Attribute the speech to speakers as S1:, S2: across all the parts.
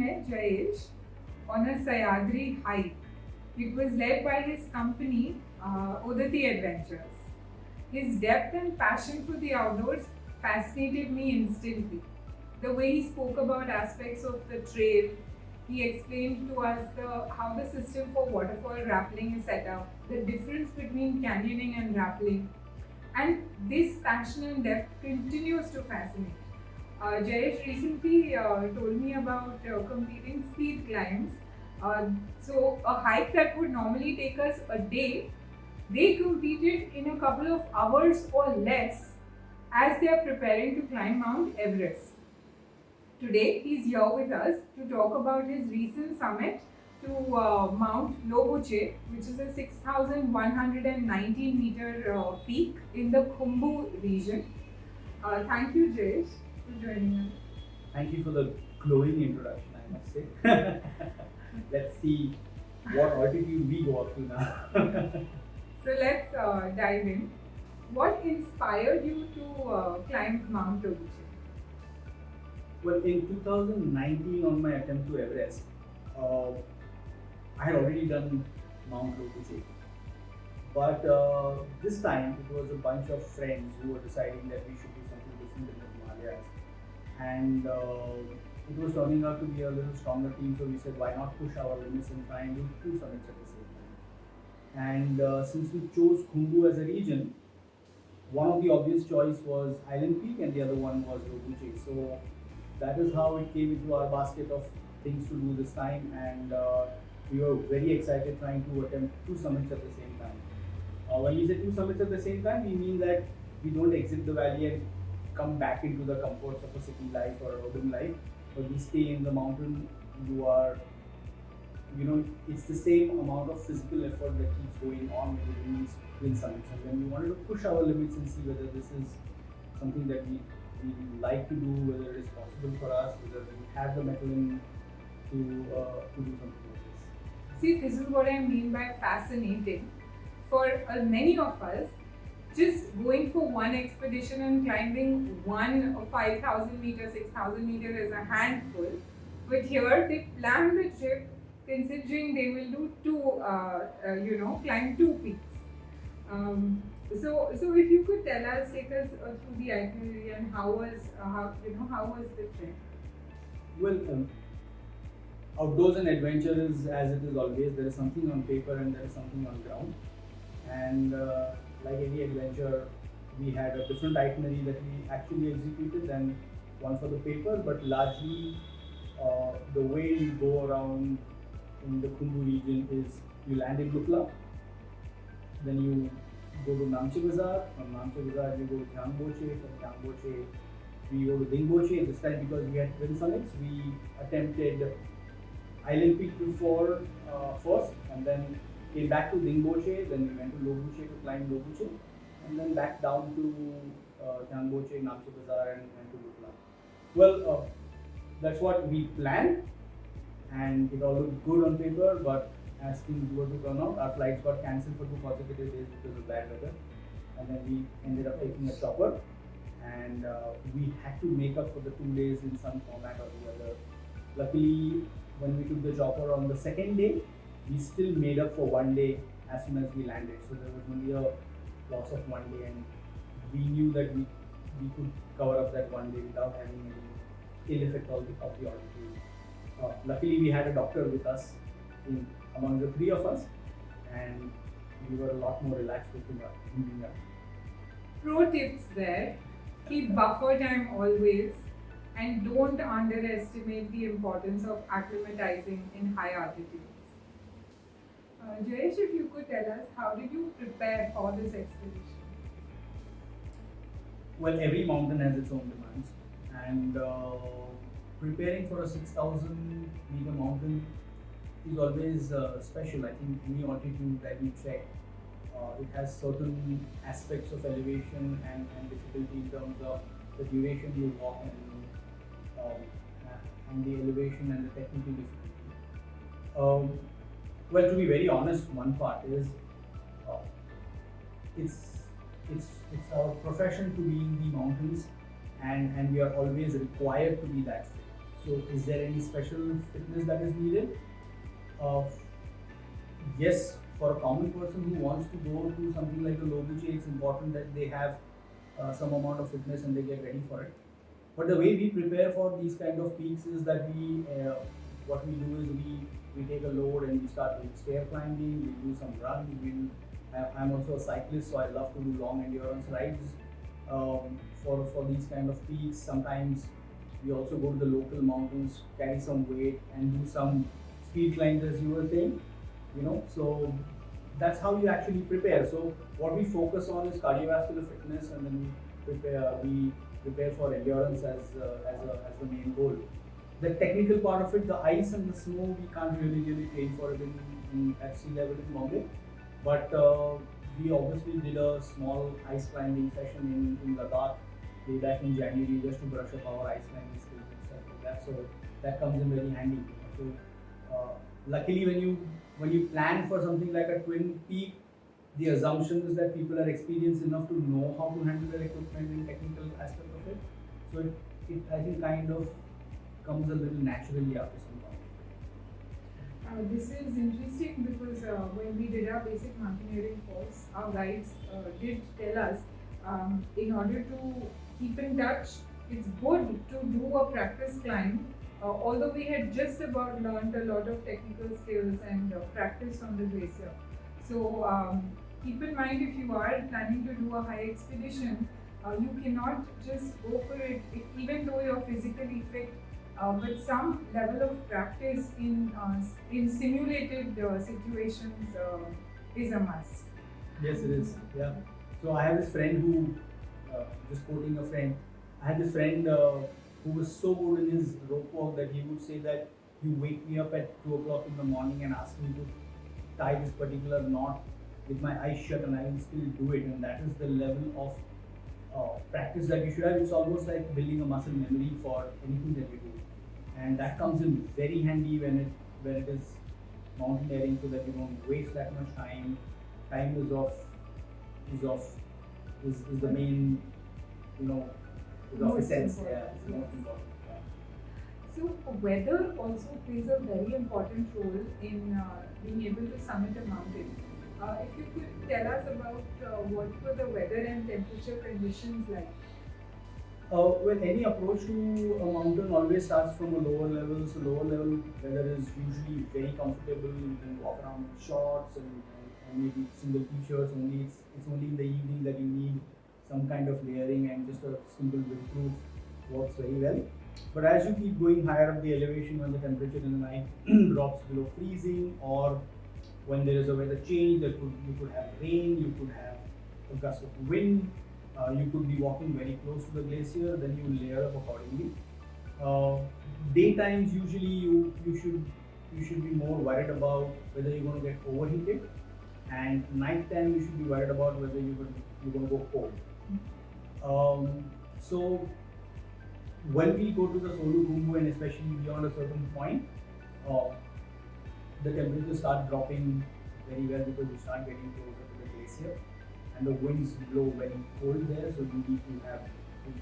S1: met Jayesh on a Sayadri hike. It was led by his company, Odati Adventures. His depth and passion for the outdoors fascinated me instantly. The way he spoke about aspects of the trail, he explained to us how the system for waterfall rappelling is set up, the difference between canyoning and rappelling, and this passion and depth continues to fascinate. Jayesh recently told me about completing speed climbs. So a hike that would normally take us a day, they completed in a couple of hours or less as they are preparing to climb Mount Everest. Today, he's here with us to talk about his recent summit to Mount Lobuche, which is a 6,119 meter peak in the Khumbu region. Thank you, Jayesh, for joining us.
S2: Thank you for the glowing introduction, I must say. Let's see what altitude we go up to now.
S1: So let's dive in. What inspired you to climb Mount Lobuche?
S2: Well, in 2019, on my attempt to Everest, I had already done Mount Lobuche. But this time, it was a bunch of friends who were deciding that we should do something different in the Himalayas. And it was turning out to be a little stronger team, so we said, why not push our limits and try and do two summits at the same time. And since we chose Khumbu as a region, one of the obvious choice was Island Peak and the other one was Lobuche. So that is how it came into our basket of things to do this time, and we were very excited trying to attempt two summits at the same time. When we say two summits at the same time, we mean that we don't exit the valley and come back into the comforts of a city life or urban life, but we stay in the mountain. It's the same amount of physical effort that keeps going on within these twin summits. And then we wanted to push our limits and see whether this is something that we like to do, whether it is possible for us, whether we have the mettle in to do something like this.
S1: See, this is what I mean by fascinating. For many of us, just going for one expedition and climbing one 5,000 meter, 6,000 meter is a handful. But here they plan the trip considering they will do climb two peaks. So if you could tell us, take us through the itinerary and how was the trip?
S2: Well, outdoors and adventure is as it is always. There is something on paper and there is something on ground. And like any adventure, we had a different itinerary that we actually executed than one for the paper. But largely, the way you go around in the Khumbu region is you land in Lukla, then you go to Namche Bazaar. From Namche Bazaar, you go to Jangboche. From Jangboche, we go to Dingboche. This time, because we had twin summits, we attempted Island Peak before first, and then came back to Dingboche. Then we went to Lobuche to climb Lobuche, and then back down to Jangboche, Namche Bazaar, and to Lukla. Well, that's what we planned, and it all looked good on paper, but as things were to turn out, our flights got cancelled for 2 consecutive days because of bad weather, and then we ended up taking a chopper, and we had to make up for the 2 days in some format or the other. Luckily, when we took the chopper on the second day, we still made up for 1 day as soon as we landed. So there was only a loss of 1 day, and we knew that we could cover up that 1 day without having any ill effect of the altitude. Luckily, we had a doctor with us among the three of us, and we were a lot more relaxed with him.
S1: Pro tips there: keep buffer time always, and don't underestimate the importance of acclimatizing in high altitudes. Jayesh, if you could tell us, how did you prepare for this expedition?
S2: Well, every mountain has its own demands, and preparing for a 6,000 meter mountain is always special. I think any altitude that you check, it has certain aspects of elevation and difficulty in terms of the duration you walk and the elevation and the technical difficulty. Well, to be very honest, one part is it's our profession to be in the mountains, and we are always required to be that fit. So is there any special fitness that is needed? Uh, yes, for a common person who wants to go to something like the Lobuche, it's important that they have some amount of fitness and they get ready for it. But the way we prepare for these kind of peaks is that what we do is we take a load and we start doing stair climbing. We do some runs. I'm also a cyclist, so I love to do long endurance rides for these kind of peaks. Sometimes we also go to the local mountains, carry some weight, and do some speed climbs, as you were saying. So that's how you actually prepare. So what we focus on is cardiovascular fitness, and then we prepare for endurance as the main goal. The technical part of it, the ice and the snow, we can't really train for it at sea level in Bombay. But we obviously did a small ice climbing session in Ladakh way back in January, just to brush up our ice climbing skills and stuff like that. So that comes in very handy. So luckily, when you plan for something like a twin peak, the assumption is that people are experienced enough to know how to handle their equipment and technical aspect of it. So it I think kind of comes a little naturally after some time.
S1: This is interesting because when we did our basic mountaineering course, our guides did tell us in order to keep in touch, it's good to do a practice climb. Although we had just about learned a lot of technical skills and practice on the glacier. So keep in mind, if you are planning to do a high expedition, you cannot just go for it even though you're physically fit. But some level of practice in simulated situations is a must.
S2: Yes, it is. Yeah. So I have this friend who, just quoting a friend, I had this friend who was so good in his rope walk that he would say that you wake me up at 2 o'clock in the morning and ask me to tie this particular knot with my eyes shut, and I will still do it. And that is the level of practice that you should have. It's almost like building a muscle memory for anything that you do, and that comes in very handy when it is mountaineering, so that you don't waste that much time. Time is the main, is of essence. Yeah, it's the most important. Yeah.
S1: So weather also plays a very important role in being able to summit a mountain. If you could tell us about what were the weather and temperature conditions like?
S2: Well, any approach to a mountain always starts from a lower level. So lower level weather is usually very comfortable. You can walk around in shorts and maybe single t-shirts. It's only in the evening that you need some kind of layering, and just a simple windproof works very well. But as you keep going higher up the elevation, when the temperature in the night drops below freezing, or when there is a weather change, you could have rain, you could have a gust of wind, you could be walking very close to the glacier, then you layer up accordingly. Daytimes usually you should be more worried about whether you're going to get overheated, and nighttime you should be worried about whether you're going to go cold. So when we go to the Solu Khumbu, and especially beyond a certain point, the temperatures start dropping very well because you start getting closer to the glacier, and the winds blow very cold there, so you need to have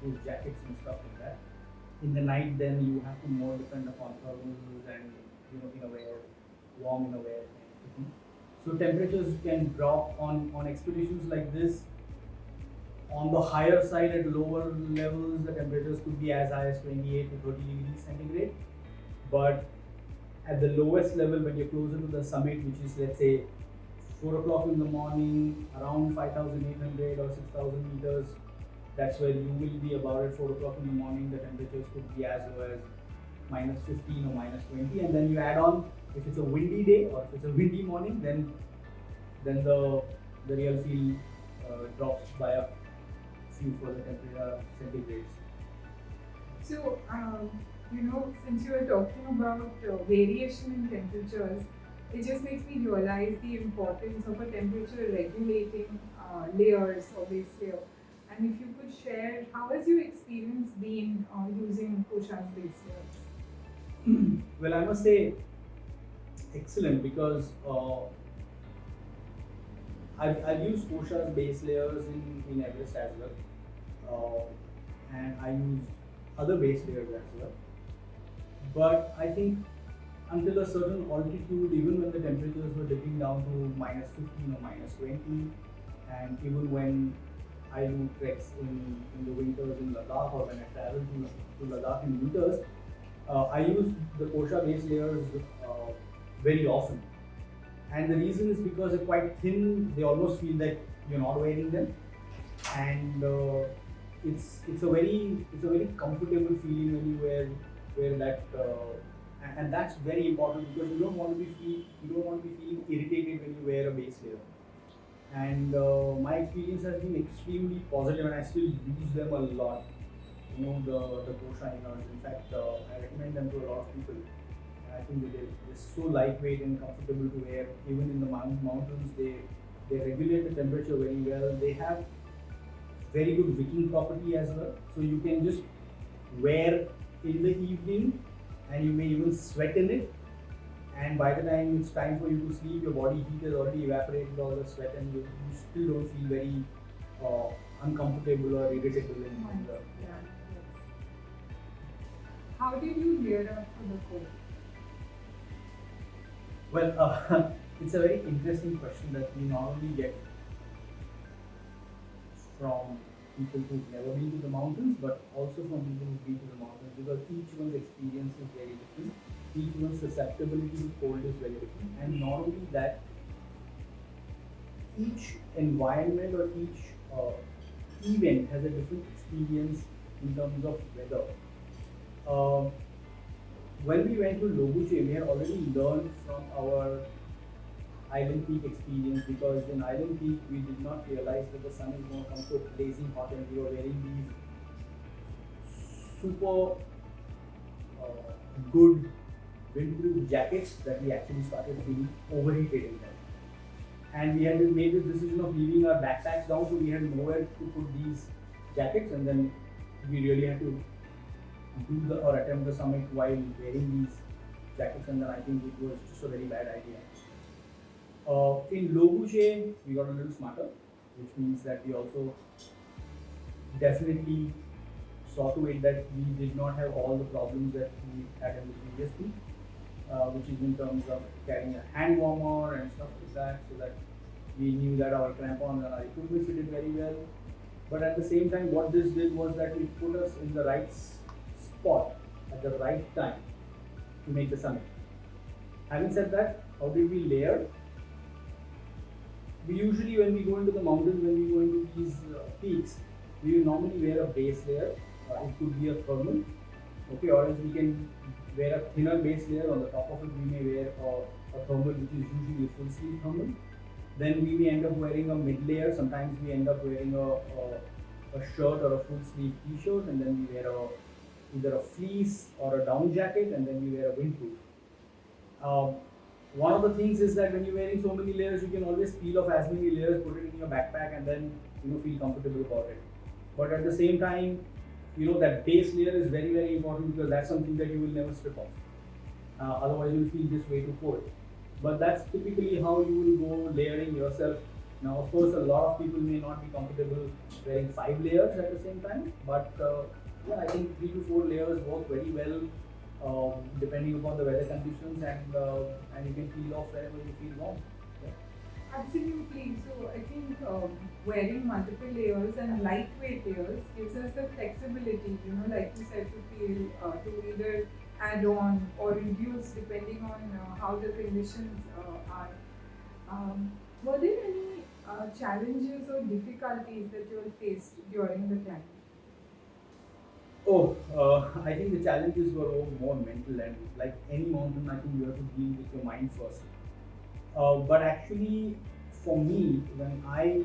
S2: those jackets and stuff like that. In the night, then you have to more depend upon thermals and innerwear, warm innerwear and everything. So temperatures can drop on expeditions like this. On the higher side, at lower levels, the temperatures could be as high as 28 to 30 degrees centigrade. But at the lowest level, when you're closer to the summit, which is, let's say, 4 o'clock in the morning, around 5,800 or 6,000 meters, that's where you will be about at 4 o'clock in the morning. The temperatures could be as low as minus 15 or minus 20. And then you add on, if it's a windy day or if it's a windy morning, then the real feel drops by a few further temperature centigrades.
S1: So, since you were talking about variation in temperatures, it just makes me realize the importance of a temperature regulating layers or base layer. And if you could share, how has your experience been using Kosha's base layers?
S2: Well, I must say, excellent, because I've used Kosha's base layers in Everest as well, and I used other base layers as well. But I think until a certain altitude, even when the temperatures were dipping down to minus 15 or minus 20, and even when I do treks in the winters in Ladakh, or when I travel to Ladakh in winters, I use the Kosha base layers very often. And the reason is because they're quite thin, they almost feel like you're not wearing them. And it's a very comfortable feeling when you wear that and that's very important because you don't want to be feeling irritated when you wear a base layer. And my experience has been extremely positive, and I still use them a lot. The Kosha inners. In fact, I recommend them to a lot of people. And I think that they're so lightweight and comfortable to wear. Even in the mountains, they regulate the temperature very well. They have very good wicking property as well. So you can just wear in the evening, and you may even sweat in it. And by the time it's time for you to sleep, your body heat has already evaporated all the sweat, and you still don't feel very uncomfortable or irritable in the.
S1: Yeah, yes. How did you gear up for the cold?
S2: Well, it's a very interesting question that we normally get from people who've never been to the mountains, but also from people who've been to the mountains, because each one's experience is very different. Each one's susceptibility to cold is very different, and not only that, each environment or each event has a different experience in terms of weather. Uh, when we went to Lobuche, we had already learned from our Island Peak experience, because in Island Peak we did not realize that the sun is going to come so blazing hot, and we were wearing these super good windproof jackets that we actually started feeling overheated in them. And we had made this decision of leaving our backpacks down, so we had nowhere to put these jackets, and then we really had to do or attempt the summit while wearing these jackets, and then I think it was just a very bad idea. In Lobuche, we got a little smarter, which means that we also definitely saw to it that we did not have all the problems that we had in the previous week, which is in terms of carrying a hand warmer and stuff like that, so that we knew that our crampons and our equipment fitted very well. But at the same time, what this did was that it put us in the right spot at the right time to make the summit. Having said that, how did we layer? We usually, when we go into the mountains, when we go into these peaks, we will normally wear a base layer. It could be a thermal, okay, or else we can wear a thinner base layer. On the top of it, we may wear a thermal, which is usually a full sleeve thermal. Then we may end up wearing a mid layer. Sometimes we end up wearing a shirt or a full sleeve t-shirt, and then we wear either a fleece or a down jacket, and then we wear a windproof. One of the things is that when you're wearing so many layers, you can always peel off as many layers, put it in your backpack, and then feel comfortable about it. But at the same time, that base layer is very, very important, because that's something that you will never strip off. Otherwise, you'll feel just way too cold. But that's typically how you will go layering yourself. Now, of course, a lot of people may not be comfortable wearing 5 layers at the same time, but yeah, I think 3 to 4 layers work very well, depending upon the weather conditions, and you can peel off wherever you feel warm. Yeah.
S1: Absolutely. So I think wearing multiple layers and lightweight layers gives us the flexibility, like you said, to feel to either add on or reduce depending on how the conditions are. Were there any challenges or difficulties that you all faced during the climb?
S2: Oh, I think the challenges were all more mental, and like any mountain, I think you have to deal with your mind first. But actually, for me, when I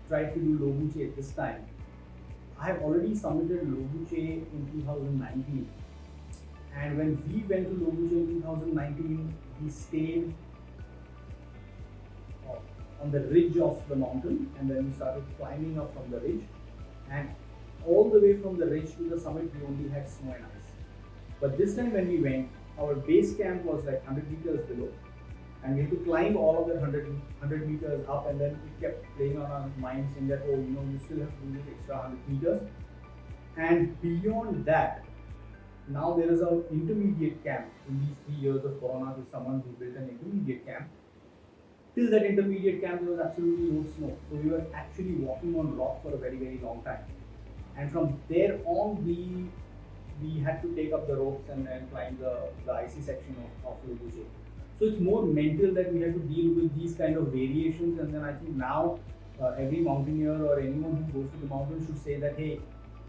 S2: tried to do Lobuche at this time, I have already submitted Lobuche in 2019. And when we went to Lobuche in 2019, we stayed on the ridge of the mountain, and then we started climbing up from the ridge. And all the way from the ridge to the summit, we only had snow and ice. But this time when we went, our base camp was like 100 meters below, and we had to climb all of that 100 meters up, and then it kept playing on our minds saying that, you still have to do this extra 100 meters. And beyond that, now there is an intermediate camp in these 3 years of Corona with someone who built an intermediate camp. Till that intermediate camp, there was absolutely no snow. So we were actually walking on rock for a very, very long time. And from there on, we had to take up the ropes and climb the icy section of Lobuche. So it's more mental that we have to deal with these kind of variations. And then I think now every mountaineer or anyone who goes to the mountain should say that, hey,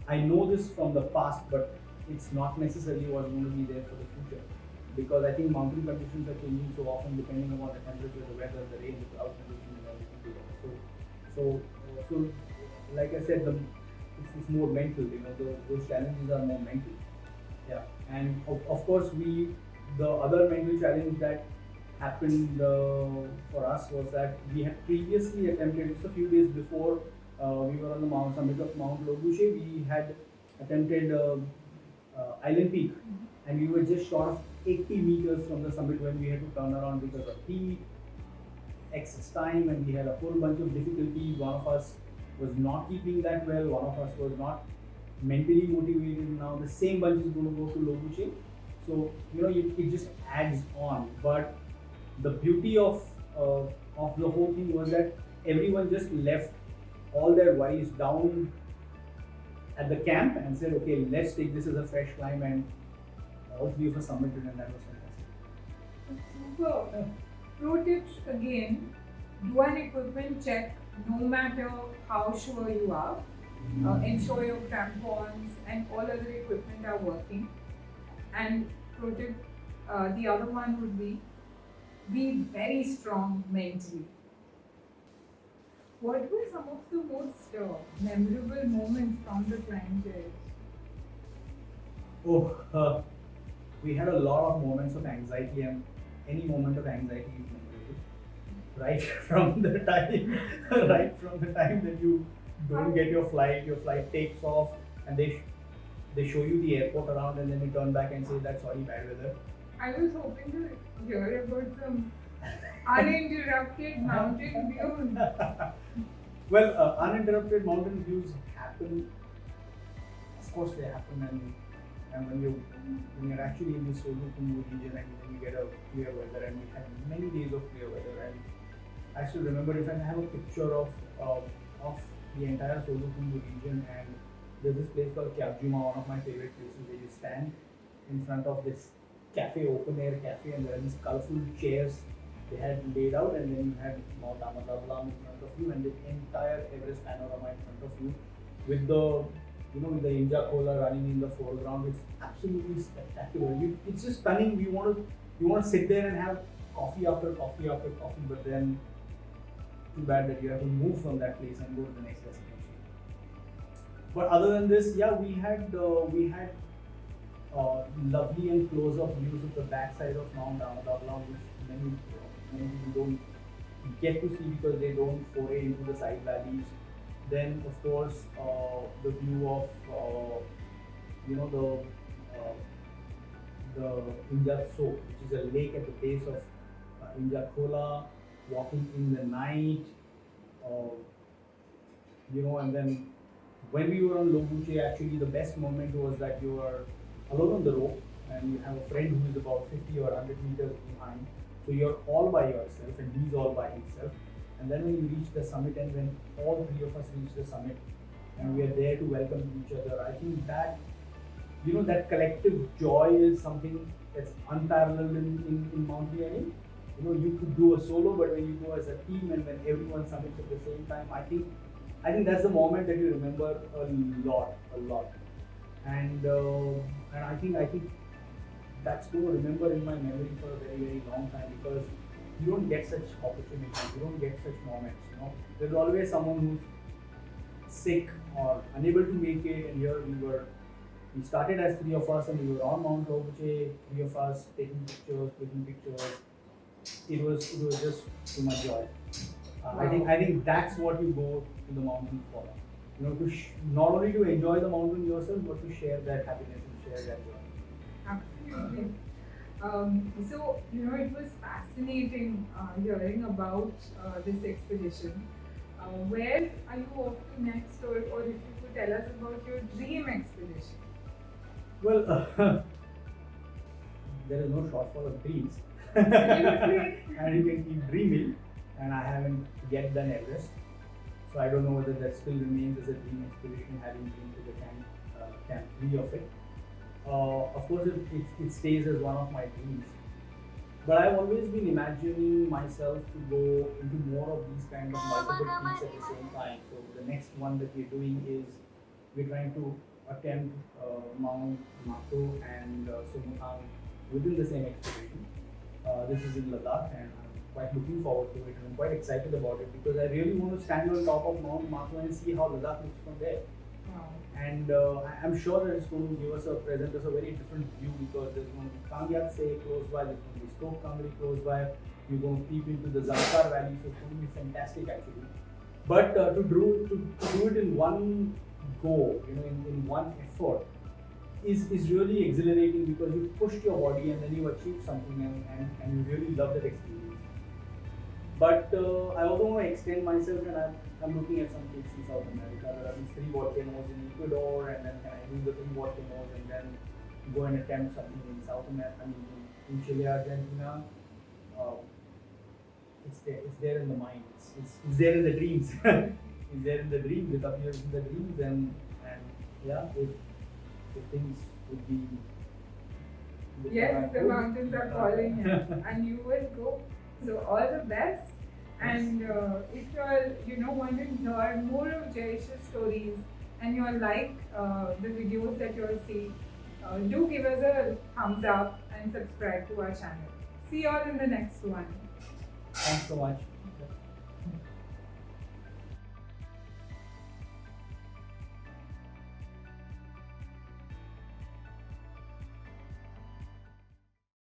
S2: I know this from the past, but it's not necessarily what's going to be there for the future. Because I think mountain conditions are changing so often depending upon the temperature, the weather, the rain, the cloud conditions, and everything together. So, like I said, it's more mental. Those challenges are more mental. Yeah, and of course, the other mental challenge that happened for us was that we had previously attempted, just a few days before we were on the summit of Mount Lobuche, we had attempted Island Peak, and we were just short of 80 meters from the summit when we had to turn around because of heat, excess time, and we had a whole bunch of difficulties. One of us was not keeping that well, one of us was not mentally motivated. Now the same bunch is going to go to Lobuche, so it just adds on. But the beauty of the whole thing was that everyone just left all their worries down at the camp and said, okay, let's take this as a fresh climb, and all three of us submitted, and that was fantastic.
S1: Super. Pro tips again: do an equipment check, no matter how sure you are. Ensure your crampons and all other equipment are working. And pro tip, the other one would be very strong mentally. What were some of the most memorable moments from the climb, Jayesh?
S2: Oh, we had a lot of moments of anxiety, and any moment of anxiety is memorable. Right from the time, right from the time that you don't get your flight takes off, and they show you the airport around, and then you turn back and say that sorry, bad weather.
S1: I was hoping to hear about some uninterrupted mountain views.
S2: Well, uninterrupted mountain views happen. Of course, they happen, and when you're actually in the Dzo Jongo region, and then you get a clear weather, and we had many days of clear weather, and I still remember, if I have a picture of the entire Dzo Jongo region, and there's this place called Kyabjuma, one of my favorite places, where you stand in front of this cafe, open air cafe, and there are these colorful chairs they had laid out, and then you had Mount Amadablam in front of you, and the entire Everest panorama in front of you, with the Inja Kola running in the foreground. It's absolutely spectacular. It's just stunning. You want to sit there and have coffee after coffee after coffee, but then too bad that you have to move from that place and go to the next destination. But other than this, yeah, we had lovely and close-up views of the backside of Mount Amadablam, which many people don't get to see because they don't foray into the side valleys. Then, of course, the view of the Inja So, which is a lake at the base of Inja Kola, walking in the night, and then when we were on Lobuche, actually the best moment was that you were alone on the rope, and you have a friend who is about 50 or 100 meters behind. So you're all by yourself, and he's all by himself. And then when you reach the summit, and when all three of us reach the summit, and we are there to welcome each other, I think that that collective joy is something that's unparalleled in mountaineering. You could do a solo, but when you go as a team, and when everyone summits at the same time, I think that's the moment that you remember a lot. And I think that's going to remember in my memory for a very, very long time, because you don't get such opportunities, you don't get such moments. There's always someone who's sick or unable to make it, and here we started as three of us, and we were on Mount Lobuche, three of us taking pictures. It was just too much joy. I think that's what you go to the mountain for. Not only to enjoy the mountain yourself, but to share that happiness and share that joy.
S1: Absolutely. So, it was fascinating hearing about this expedition. Where are you off to next, or if you could tell us about your dream expedition?
S2: Well, there is no shortfall of dreams.
S1: Absolutely.
S2: And you can keep dreaming. And I haven't yet done Everest, so I don't know whether that still remains as a dream expedition, having been to the camp 3 of it. Of course, it stays as one of my dreams. But I've always been imagining myself to go into more of these kind of multiple peaks at the same time. So the next one that we're doing is we're trying to attempt Mount Mato and Sumuthang within the same expedition. This is in Ladakh, and I'm quite looking forward to it, and I'm quite excited about it because I really want to stand on top of Mount Mato and see how Ladakh looks from there.
S1: Wow.
S2: And I'm sure that it's going to give us present us a very different view because there's going to be Kangyat close by, there's going to be Chamser Kangri close by, you're going to peep into the Zamkar Valley, so it's going to be fantastic actually. But to do it in one go, in one effort, is really exhilarating because you pushed your body and then you achieved something and you really love that experience. But I also want to extend myself, and I'm looking at some peaks in South America. There are these 3 volcanoes in Ecuador, and then can I do the 3 volcanoes and then go and attempt something in South America, in Chile, Argentina. It's there in the mind. It's there in the dreams. It's there in the dreams. It appears in the dreams, and yeah, if things would be.
S1: Yes, the mountains are calling you, and you will go. So all the best. And if you all want to hear more of Jayesh's stories, and you all like the videos that you all see, do give us a thumbs up and subscribe to our channel. See you all in the next one.
S2: Thanks so much.